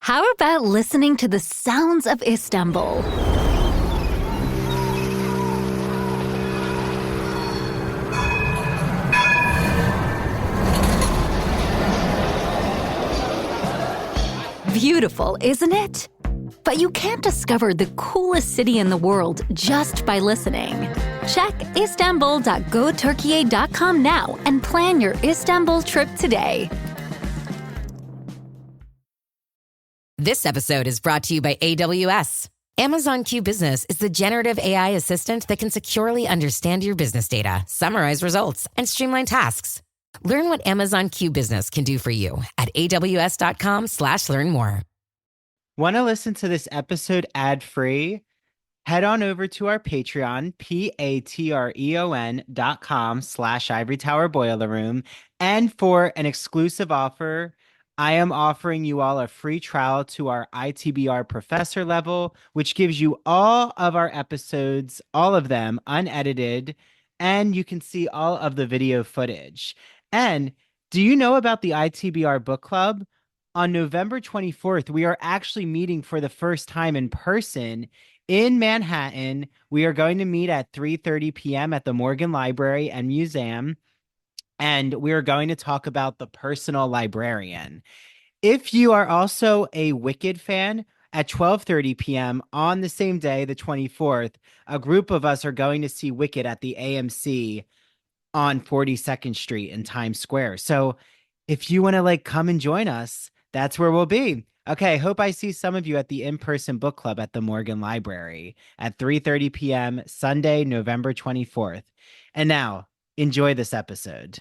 How about listening to the sounds of Istanbul? Beautiful, isn't it? But you can't discover the coolest city in the world just by listening. Check istanbul.goturkiye.com now and plan your Istanbul trip today. This episode is brought to you by AWS. Amazon Q Business is the generative AI assistant that can securely understand your business data, summarize results, and streamline tasks. Learn what Amazon Q Business can do for you at aws.com/learn more. Want to listen to this episode ad-free? Head on over to our Patreon, patreon.com/Ivory Tower Boiler Room. And for an exclusive offer, I am offering you all a free trial to our ITBR professor level, which gives you all of our episodes, all of them unedited, and you can see all of the video footage. And do you know about the ITBR book club? On November 24th, we are actually meeting for the first time in person in Manhattan. We are going to meet at 3:30 p.m. at the Morgan Library and Museum, and we are going to talk about The Personal Librarian. If you are also a Wicked fan, at 12:30 p.m. on the same day, the 24th, a group of us are going to see Wicked at the AMC on 42nd Street in Times Square. So if you want to come and join us, that's where we'll be. Okay, hope I see some of you at the in-person book club at the Morgan Library at 3:30 p.m. Sunday, November 24th. And now, enjoy this episode.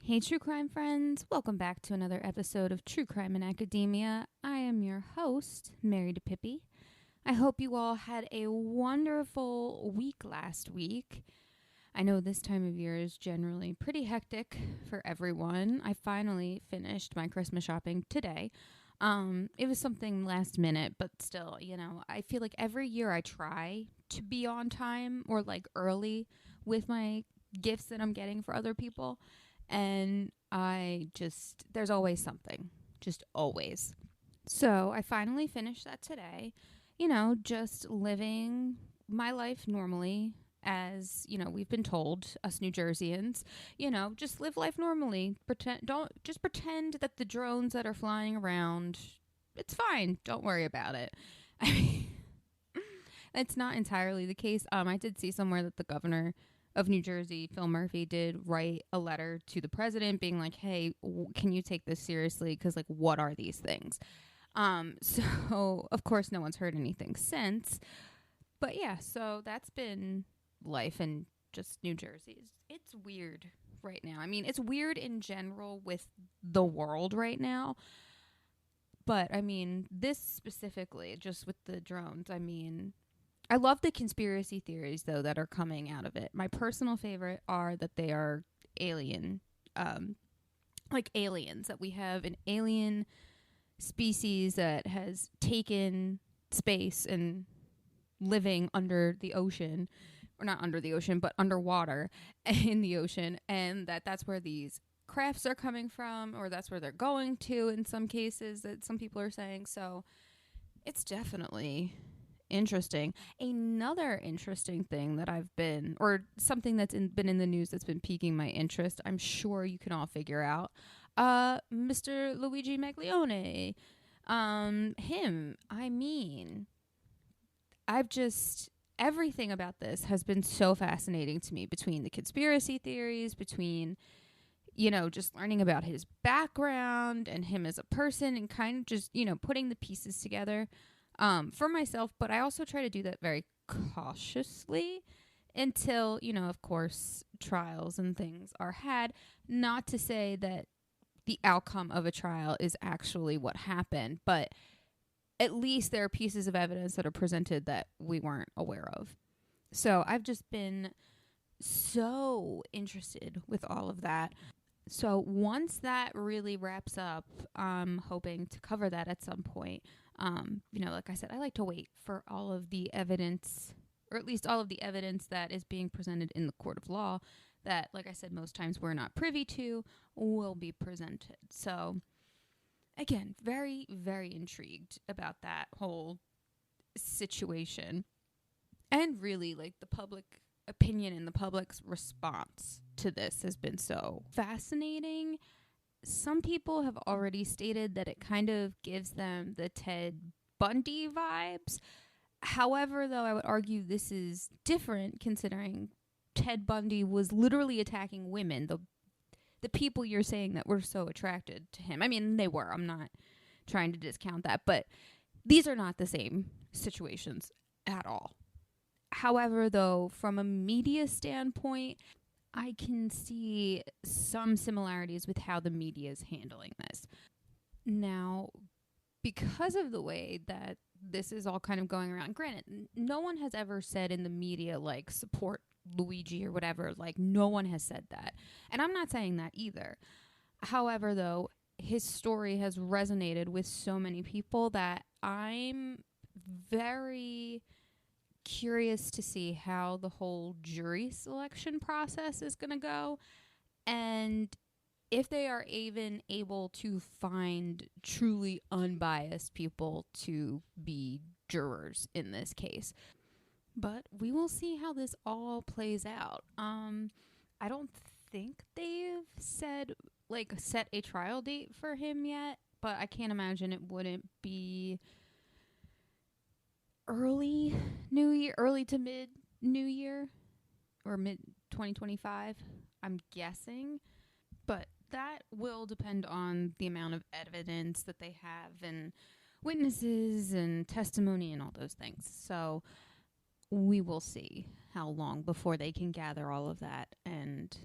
Hey, true crime friends. Welcome back to another episode of True Crime in Academia. I am your host, Mary DePippi. I hope you all had a wonderful week last week. I know this time of year is generally pretty hectic for everyone. I finally finished my Christmas shopping today. It was something last minute, but still, I feel like every year I try to be on time or early with my gifts that I'm getting for other people. And there's always something, just always. So I finally finished that today, just living my life normally as, we've been told, us New Jerseyans, just live life normally. Don't pretend that the drones that are flying around, it's fine. Don't worry about it. I mean, it's not entirely the case. I did see somewhere that the governor of New Jersey, Phil Murphy, did write a letter to the president being like, hey, can you take this seriously? Because, what are these things? So, of course, no one's heard anything since. But, yeah, so that's been life in just New Jersey. It's weird right now. I mean, it's weird in general with the world right now. But, I mean, this specifically, just with the drones, I love the conspiracy theories, though, that are coming out of it. My personal favorite are that they are alien, aliens, that we have an alien species that has taken space and living under the ocean, or not under the ocean, but underwater in the ocean, and that's where these crafts are coming from, or that's where they're going to in some cases, that some people are saying. So it's definitely interesting. Another interesting thing that something that's been in the news that's been piquing my interest, I'm sure you can all figure out, Mr. Luigi Maglione. Everything about this has been so fascinating to me, between the conspiracy theories, between, just learning about his background and him as a person, and kind of just, putting the pieces together for myself. But I also try to do that very cautiously until, of course, trials and things are had. Not to say that the outcome of a trial is actually what happened, but at least there are pieces of evidence that are presented that we weren't aware of. So I've just been so interested with all of that. So once that really wraps up, I'm hoping to cover that at some point. Like I said, I like to wait for all of the evidence, or at least all of the evidence that is being presented in the court of law that, like I said, most times we're not privy to, will be presented. So again, very, very intrigued about that whole situation. And really, like, the public opinion and the public's response to this has been so fascinating. Some people have already stated that it kind of gives them the Ted Bundy vibes. However, though, I would argue this is different considering Ted Bundy was literally attacking women, the people you're saying that were so attracted to him. I mean, they were. I'm not trying to discount that, but these are not the same situations at all. However, though, from a media standpoint, I can see some similarities with how the media is handling this. Now, because of the way that this is all kind of going around, granted, no one has ever said in the media, like, support Luigi or whatever. Like, no one has said that. And I'm not saying that either. However, though, his story has resonated with so many people that I'm very curious to see how the whole jury selection process is going to go, and if they are even able to find truly unbiased people to be jurors in this case. But we will see how this all plays out. I don't think they've set a trial date for him yet, but I can't imagine it wouldn't be early to mid New Year, or mid 2025, I'm guessing. But that will depend on the amount of evidence that they have and witnesses and testimony and all those things. So we will see how long before they can gather all of that and,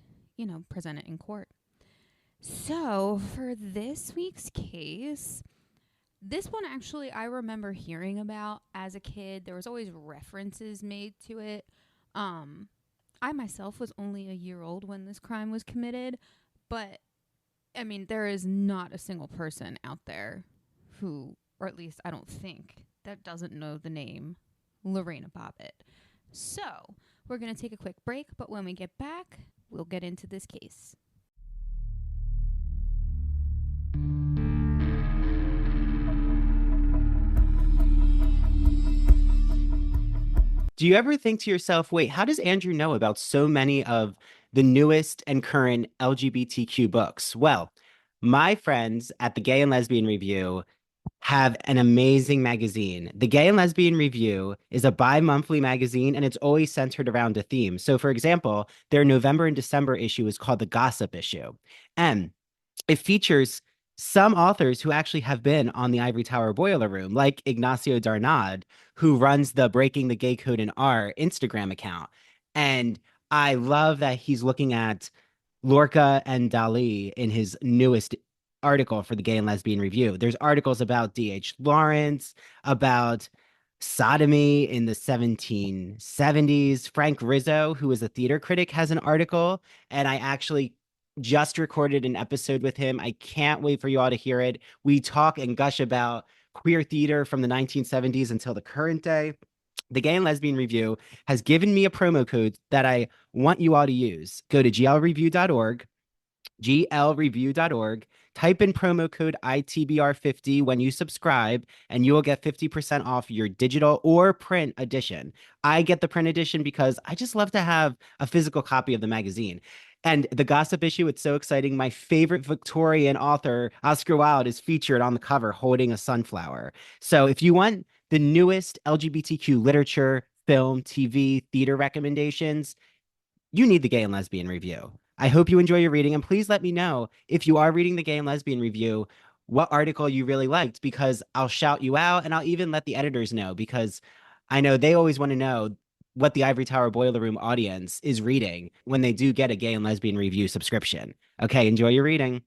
present it in court. So for this week's case, this one actually I remember hearing about as a kid. There was always references made to it. I myself was only a year old when this crime was committed, but I mean, there is not a single person out there who, or at least I don't think, that doesn't know the name Lorena Bobbitt. So we're going to take a quick break, but when we get back, we'll get into this case. Do you ever think to yourself, wait, how does Andrew know about so many of the newest and current LGBTQ books? Well, my friends at the Gay and Lesbian Review have an amazing magazine. The Gay and Lesbian Review is a bi-monthly magazine, and it's always centered around a theme. So, for example, their November and December issue is called the Gossip Issue. And it features some authors who actually have been on the Ivory Tower Boiler Room, like Ignacio Darnad, who runs the Breaking the Gay Code in R Instagram account. And I love that he's looking at Lorca and Dali in his newest article for the Gay and Lesbian Review. There's articles about D.H. Lawrence, about sodomy in the 1770s. Frank Rizzo, who is a theater critic, has an article, and I actually just recorded an episode with him. I can't wait for you all to hear it. We talk and gush about queer theater from the 1970s until the current day. The Gay and Lesbian Review has given me a promo code that I want you all to use. Go to glreview.org, type in promo code ITBR50 when you subscribe, and you will get 50% off your digital or print edition. I get the print edition because I just love to have a physical copy of the magazine. And the Gossip Issue, it's so exciting. My favorite Victorian author, Oscar Wilde, is featured on the cover holding a sunflower. So if you want the newest LGBTQ literature, film, TV, theater recommendations, you need the Gay and Lesbian Review. I hope you enjoy your reading, and please let me know if you are reading the Gay and Lesbian Review, what article you really liked, because I'll shout you out, and I'll even let the editors know, because I know they always want to know what the Ivory Tower Boiler Room audience is reading when they do get a Gay and Lesbian Review subscription. Okay, enjoy your reading.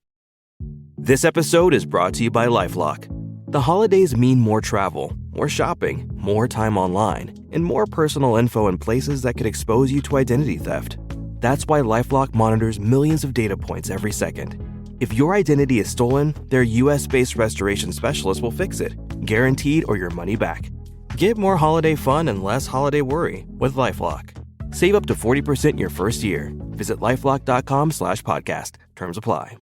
This episode is brought to you by LifeLock. The holidays mean more travel, more shopping, more time online, and more personal info in places that could expose you to identity theft. That's why LifeLock monitors millions of data points every second. If your identity is stolen, their US-based restoration specialist will fix it, guaranteed or your money back. Get more holiday fun and less holiday worry with LifeLock. Save up to 40% your first year. Visit LifeLock.com/podcast. Terms apply.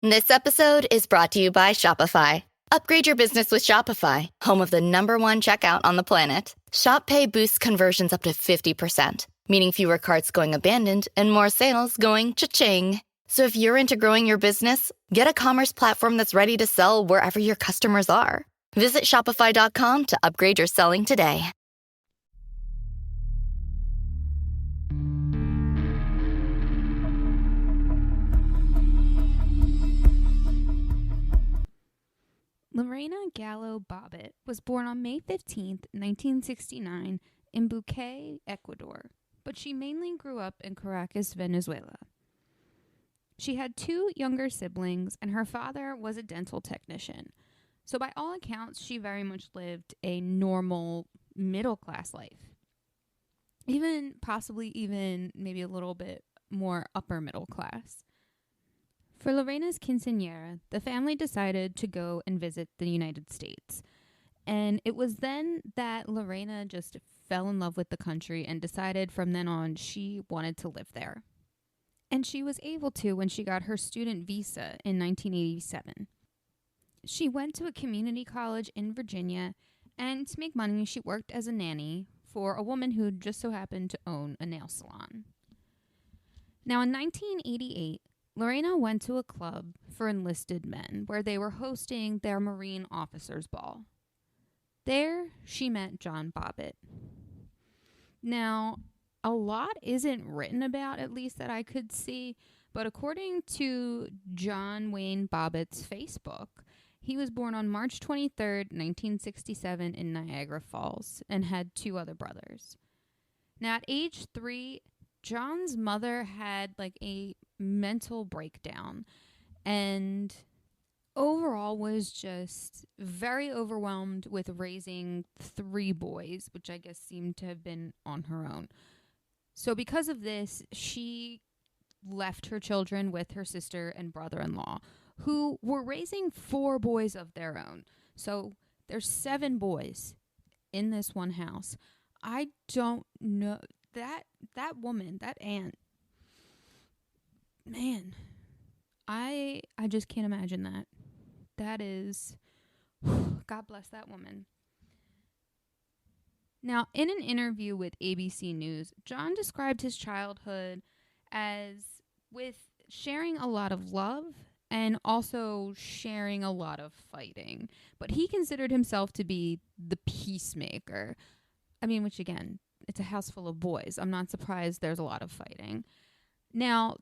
This episode is brought to you by Shopify. Upgrade your business with Shopify, home of the #1 checkout on the planet. Shop Pay boosts conversions up to 50%, meaning fewer carts going abandoned and more sales going cha-ching. So if you're into growing your business, get a commerce platform that's ready to sell wherever your customers are. Visit Shopify.com to upgrade your selling today. Lorena Bobbitt was born on May 15, 1969, in Buque, Ecuador, but she mainly grew up in Caracas, Venezuela. She had 2 younger siblings, and her father was a dental technician. So by all accounts, she very much lived a normal middle-class life. Possibly maybe a little bit more upper middle class. For Lorena's quinceañera, the family decided to go and visit the United States. And it was then that Lorena just fell in love with the country and decided from then on she wanted to live there. And she was able to when she got her student visa in 1987. She went to a community college in Virginia, and to make money, she worked as a nanny for a woman who just so happened to own a nail salon. Now, in 1988, Lorena went to a club for enlisted men where they were hosting their Marine Officers Ball. There, she met John Bobbitt. Now, a lot isn't written about, at least that I could see, but according to John Wayne Bobbitt's Facebook, he was born on March 23rd, 1967 in Niagara Falls and had 2 other brothers. Now, at age 3, John's mother had a mental breakdown and overall was just very overwhelmed with raising 3 boys, which I guess seemed to have been on her own. So because of this, she left her children with her sister and brother-in-law, who were raising 4 boys of their own. So there's 7 boys in this one house. I don't know. That woman, that aunt, man, I just can't imagine that. That is, God bless that woman. Now, in an interview with ABC News, John described his childhood as with sharing a lot of love and also sharing a lot of fighting. But he considered himself to be the peacemaker. I mean, which again, it's a house full of boys. I'm not surprised there's a lot of fighting. Now,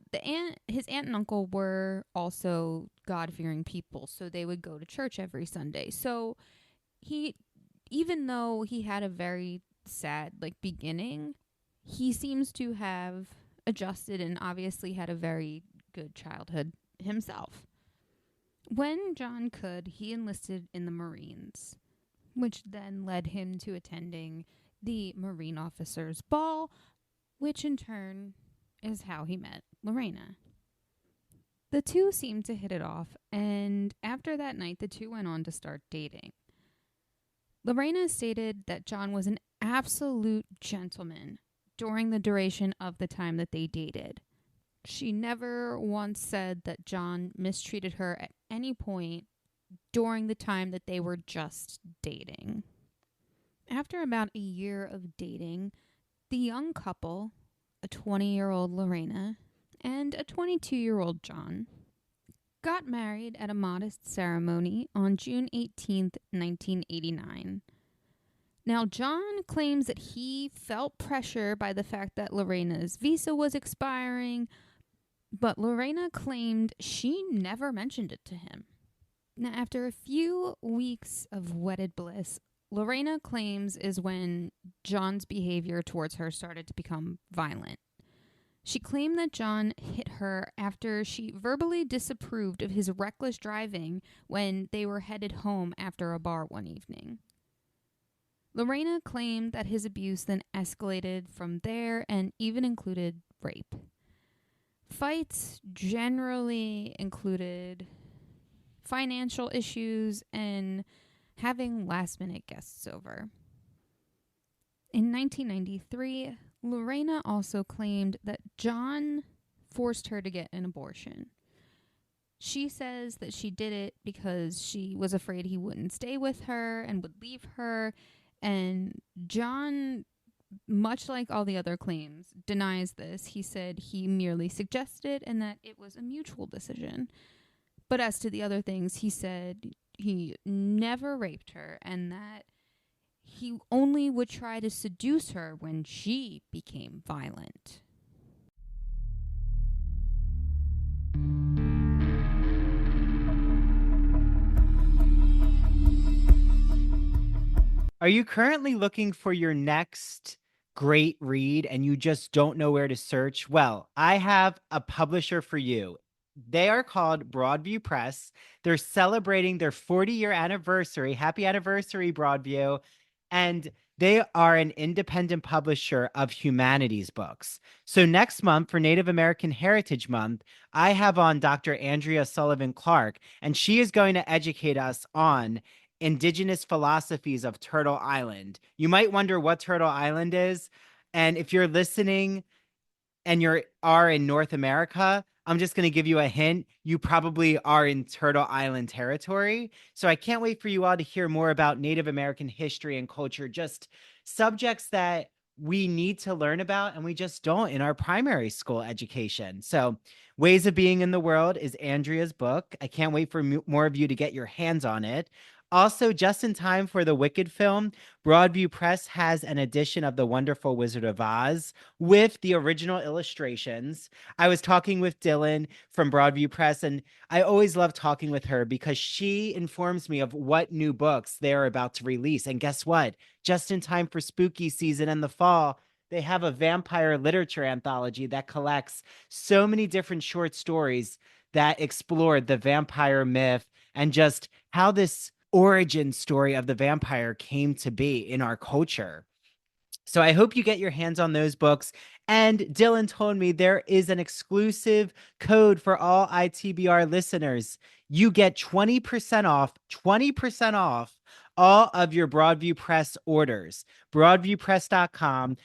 his aunt and uncle were also God-fearing people, so they would go to church every Sunday. So even though he had a very sad beginning, he seems to have adjusted and obviously had a very good childhood himself. When John could, he enlisted in the Marines, which then led him to attending the Marine Officers Ball, which in turn is how he met Lorena. The 2 seemed to hit it off, and after that night, the 2 went on to start dating. Lorena stated that John was an absolute gentleman during the duration of the time that they dated. She never once said that John mistreated her at any point during the time that they were just dating. After about a year of dating, the young couple, a 20-year-old Lorena and a 22-year-old John, got married at a modest ceremony on June 18th, 1989. Now, John claims that he felt pressure by the fact that Lorena's visa was expiring, but Lorena claimed she never mentioned it to him. Now, after a few weeks of wedded bliss, Lorena claims is when John's behavior towards her started to become violent. She claimed that John hit her after she verbally disapproved of his reckless driving when they were headed home after a bar one evening. Lorena claimed that his abuse then escalated from there and even included rape. Fights generally included financial issues and having last-minute guests over. In 1993, Lorena also claimed that John forced her to get an abortion. She says that she did it because she was afraid he wouldn't stay with her and would leave her, and John, much like all the other claims, denies this. He said he merely suggested and that it was a mutual decision. But as to the other things, he said he never raped her and that he only would try to seduce her when she became violent. Are you currently looking for your next great read and you just don't know where to search? Well, I have a publisher for you. They are called Broadview Press. They're celebrating their 40-year anniversary. Happy anniversary, Broadview. And they are an independent publisher of humanities books. So next month, for Native American Heritage Month, I have on Dr. Andrea Sullivan Clark, and she is going to educate us on indigenous philosophies of Turtle Island. You might wonder what Turtle Island is. And if you're listening and you are in North America, I'm just going to give you a hint. You probably are in Turtle Island territory. So I can't wait for you all to hear more about Native American history and culture, just subjects that we need to learn about and we just don't in our primary school education. So Ways of Being in the World is Andrea's book. I can't wait for more of you to get your hands on it. Also, just in time for the Wicked film, Broadview Press has an edition of The Wonderful Wizard of Oz with the original illustrations. I was talking with Dylan from Broadview Press, and I always love talking with her because she informs me of what new books they're about to release. And guess what? Just in time for spooky season in the fall, they have a vampire literature anthology that collects so many different short stories that explore the vampire myth and just how this origin story of the vampire came to be in our culture. So I hope you get your hands on those books. And Dylan told me there is an exclusive code for all ITBR listeners. You get 20% off all of your Broadview Press orders. Broadviewpress.com.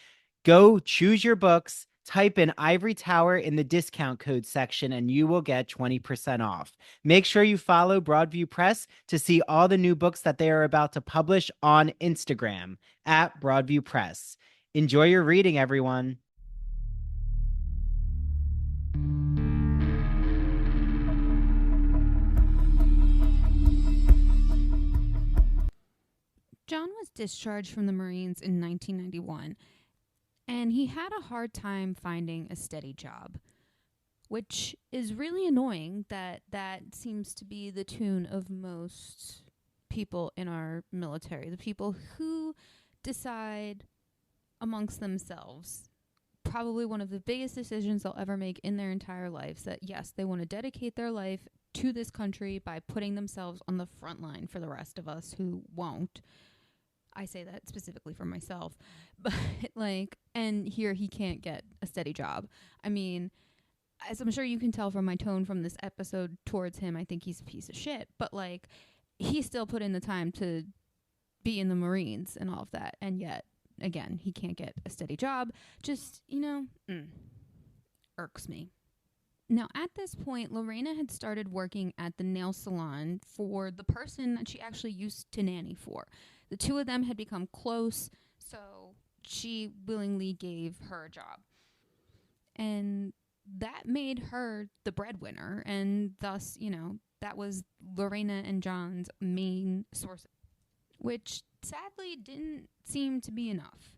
Go choose your books, type in Ivory Tower in the discount code section, and you will get 20% off. Make sure you follow Broadview Press to see all the new books that they are about to publish on Instagram at Broadview Press. Enjoy your reading, everyone. John was discharged from the Marines in 1991, and he had a hard time finding a steady job, which is really annoying that seems to be the tune of most people in our military, the people who decide amongst themselves, probably one of the biggest decisions they'll ever make in their entire lives, that yes, they want to dedicate their life to this country by putting themselves on the front line for the rest of us who won't. I say that specifically for myself, but and here he can't get a steady job. I mean, as I'm sure you can tell from my tone from this episode towards him, I think he's a piece of shit, but he still put in the time to be in the Marines and all of that. And yet again, he can't get a steady job. Just, irks me. Now, at this point, Lorena had started working at the nail salon for the person that she actually used to nanny for. The two of them had become close, so she willingly gave her a job. And that made her the breadwinner, and thus, that was Lorena and John's main source, which sadly didn't seem to be enough.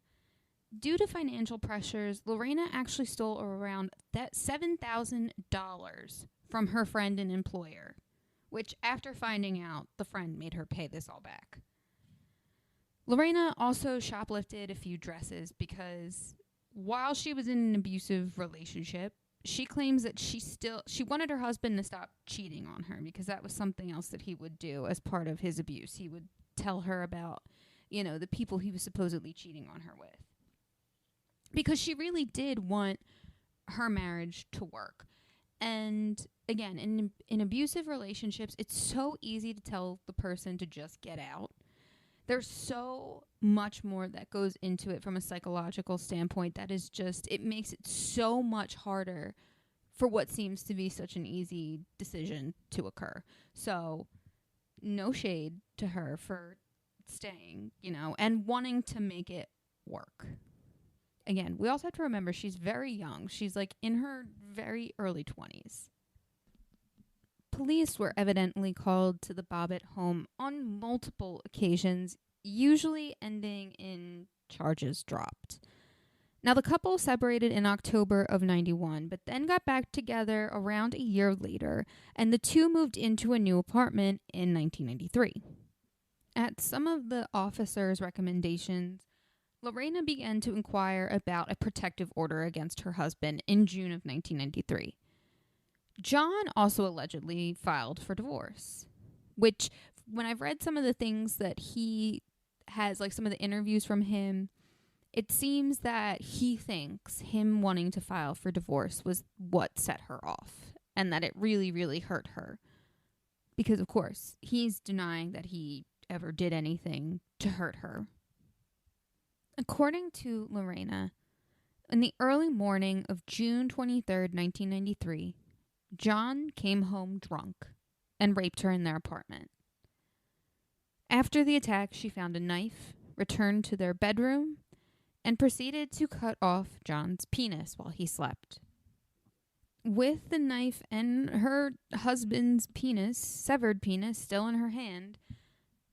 Due to financial pressures, Lorena actually stole around $7,000 from her friend and employer, which after finding out, the friend made her pay this all back. Lorena also shoplifted a few dresses because while she was in an abusive relationship, she claims that she wanted her husband to stop cheating on her because that was something else that he would do as part of his abuse. He would tell her about, the people he was supposedly cheating on her with. Because she really did want her marriage to work. And again, in abusive relationships, it's so easy to tell the person to just get out. There's so much more that goes into it from a psychological standpoint that is just, it makes it so much harder for what seems to be such an easy decision to occur. So no shade to her for staying, and wanting to make it work. Again, we also have to remember she's very young. She's like in her very early 20s. Police were evidently called to the Bobbitt home on multiple occasions, usually ending in charges dropped. Now, the couple separated in October of 91, but then got back together around a year later, and the two moved into a new apartment in 1993. At some of the officers' recommendations, Lorena began to inquire about a protective order against her husband in June of 1993. John also allegedly filed for divorce, which when I've read some of the things that he has, like some of the interviews from him, it seems that he thinks him wanting to file for divorce was what set her off and that it really, really hurt her. Because, of course, he's denying that he ever did anything to hurt her. According to Lorena, in the early morning of June 23rd, 1993, John came home drunk and raped her in their apartment. After the attack, she found a knife, returned to their bedroom, and proceeded to cut off John's penis while he slept. With the knife and her husband's penis, severed penis, still in her hand,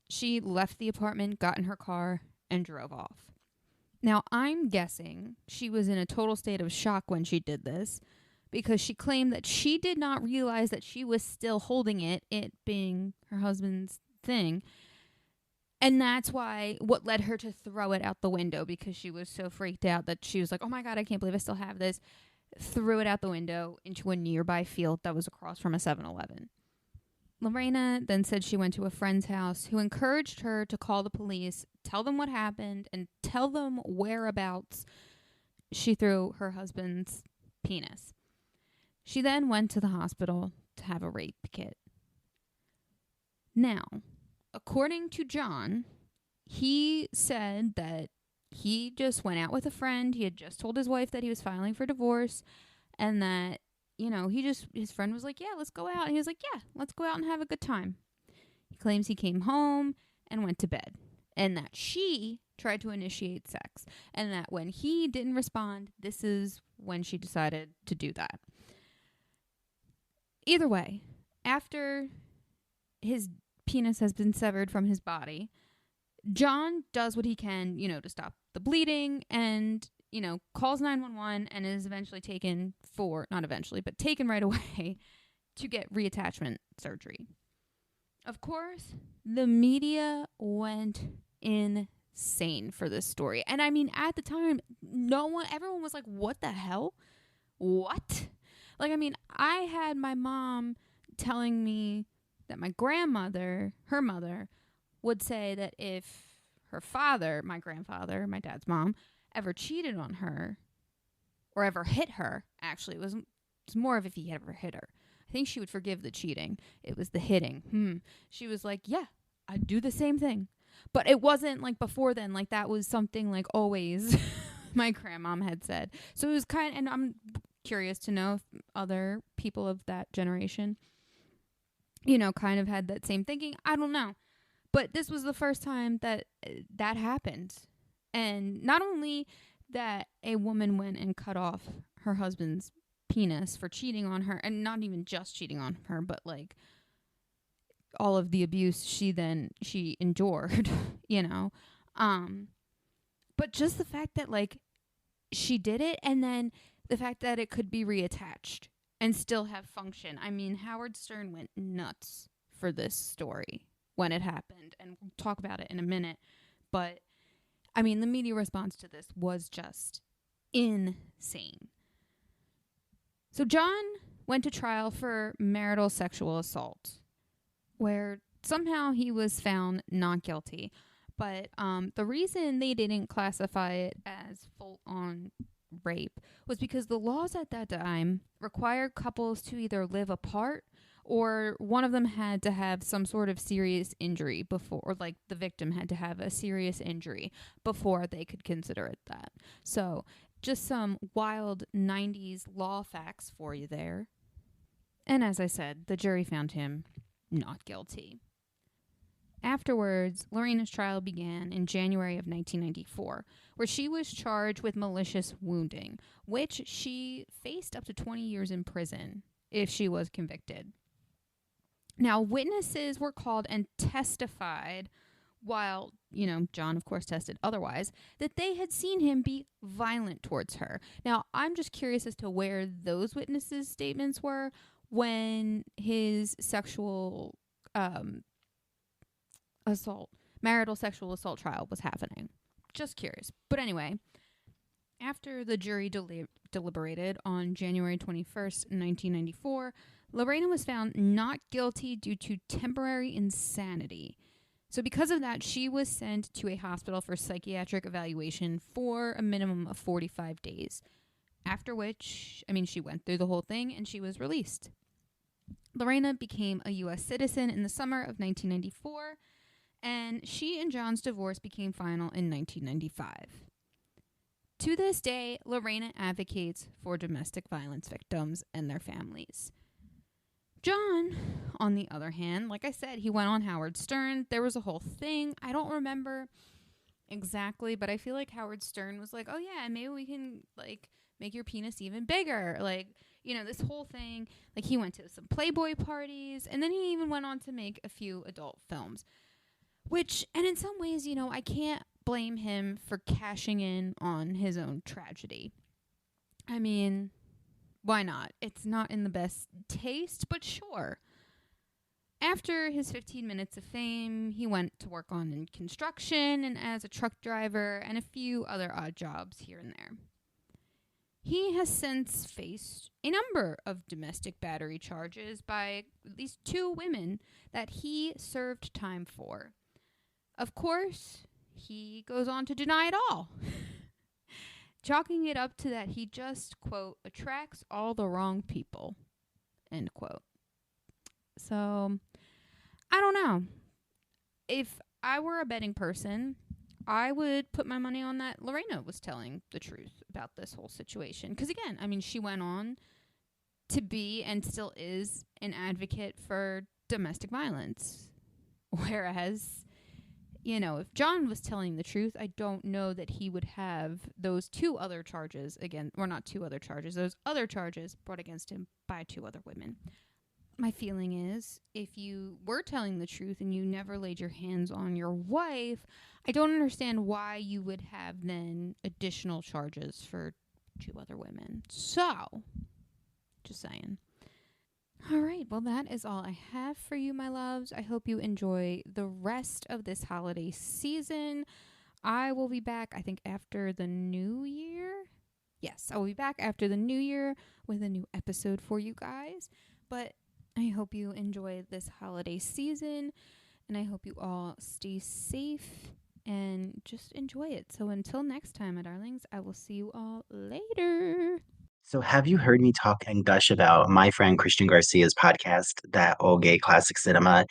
she left the apartment, got in her car, and drove off. Now, I'm guessing she was in a total state of shock when she did this, because she claimed that she did not realize that she was still holding it being her husband's thing. And that's what led her to throw it out the window, because she was so freaked out that she was like, oh my God, I can't believe I still have this. Threw it out the window into a nearby field that was across from a 7-Eleven. Lorena then said she went to a friend's house who encouraged her to call the police, tell them what happened, and tell them whereabouts she threw her husband's penis. She then went to the hospital to have a rape kit. Now, according to John, he said that he just went out with a friend. He had just told his wife that he was filing for divorce, and that, his friend was like, yeah, let's go out. And he was like, yeah, let's go out and have a good time. He claims he came home and went to bed, and that she tried to initiate sex, and that when he didn't respond, this is when she decided to do that. Either way, after his penis has been severed from his body, John does what he can, to stop the bleeding, and, calls 911 and is eventually taken taken right away to get reattachment surgery. Of course, the media went insane for this story. And I mean, at the time, everyone was like, what the hell? What? Like, I mean, I had my mom telling me that my grandmother, her mother, would say that if her father, my grandfather, my dad's mom, ever cheated on her or ever hit her, actually, it was more of if he ever hit her. I think she would forgive the cheating. It was the hitting. She was like, yeah, I'd do the same thing. But it wasn't like before then, like that was something like always my grandmom had said. So it was and I'm curious to know if other people of that generation, kind of had that same thinking. I don't know. But this was the first time that that happened. And not only that a woman went and cut off her husband's penis for cheating on her, and not even just cheating on her, but like all of the abuse she endured, but just the fact that like she did it, and then the fact that it could be reattached and still have function. I mean, Howard Stern went nuts for this story when it happened, and we'll talk about it in a minute. But I mean, the media response to this was just insane. So John went to trial for marital sexual assault, where somehow he was found not guilty. But the reason they didn't classify it as full-on rape was because the laws at that time required couples to either live apart or one of them had to have some sort of serious injury before, or like the victim had to have a serious injury before they could consider it that. So just some wild 90s law facts for you there. And as I said, the jury found him not guilty. Afterwards, Lorena's trial began in January of 1994, where she was charged with malicious wounding, which she faced up to 20 years in prison if she was convicted. Now, witnesses were called and testified, while, John, of course, tested otherwise, that they had seen him be violent towards her. Now, I'm just curious as to where those witnesses' statements were when his sexual marital sexual assault trial was happening. Just curious. But anyway, after the jury deliberated on January 21st, 1994, Lorena was found not guilty due to temporary insanity. So because of that, she was sent to a hospital for psychiatric evaluation for a minimum of 45 days. After which, she went through the whole thing and she was released. Lorena became a U.S. citizen in the summer of 1994, and she and John's divorce became final in 1995. To this day, Lorena advocates for domestic violence victims and their families. John, on the other hand, like I said, he went on Howard Stern. There was a whole thing. I don't remember exactly, but I feel like Howard Stern was like, oh yeah, maybe we can make your penis even bigger. This whole thing. He went to some Playboy parties, and then he even went on to make a few adult films. And in some ways, I can't blame him for cashing in on his own tragedy. Why not? It's not in the best taste, but sure. After his 15 minutes of fame, he went to work in construction and as a truck driver and a few other odd jobs here and there. He has since faced a number of domestic battery charges by at least 2 women that he served time for. Of course, he goes on to deny it all, chalking it up to that he just, quote, attracts all the wrong people, end quote. So, I don't know. If I were a betting person, I would put my money on that Lorena was telling the truth about this whole situation. Because again, she went on to be and still is an advocate for domestic violence. Whereas, if John was telling the truth, I don't know that he would have those 2 other charges those other charges brought against him by 2 other women. My feeling is, if you were telling the truth and you never laid your hands on your wife, I don't understand why you would have then additional charges for 2 other women. So, just saying. All right, well, that is all I have for you, my loves. I hope you enjoy the rest of this holiday season. I will be back, I think, after the new year. Yes, I will be back after the new year with a new episode for you guys. But I hope you enjoy this holiday season, and I hope you all stay safe and just enjoy it. So until next time, my darlings, I will see you all later. So have you heard me talk and gush about my friend Christian Garcia's podcast, That Old Gay Classic Cinema?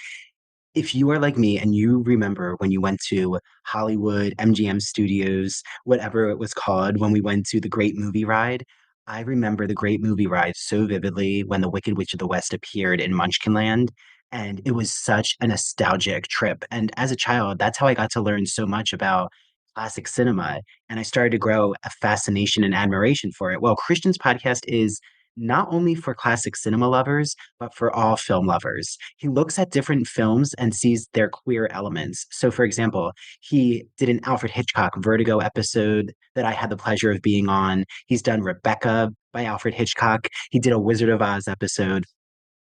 If you are like me and you remember when you went to Hollywood, MGM Studios, whatever it was called, when we went to the Great Movie Ride, I remember the Great Movie Ride so vividly when The Wicked Witch of the West appeared in Munchkinland. And it was such a nostalgic trip. And as a child, that's how I got to learn so much about classic cinema. And I started to grow a fascination and admiration for it. Well, Christian's podcast is not only for classic cinema lovers, but for all film lovers. He looks at different films and sees their queer elements. So, for example, he did an Alfred Hitchcock Vertigo episode that I had the pleasure of being on. He's done Rebecca by Alfred Hitchcock. He did a Wizard of Oz episode.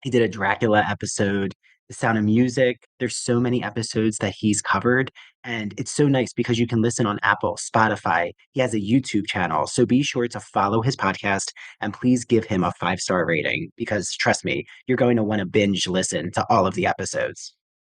He did a Dracula episode. The Sound of Music. There's so many episodes that he's covered. And it's so nice because you can listen on Apple, Spotify. He has a YouTube channel. So be sure to follow his podcast and please give him a 5-star rating because trust me, you're going to want to binge listen to all of the episodes.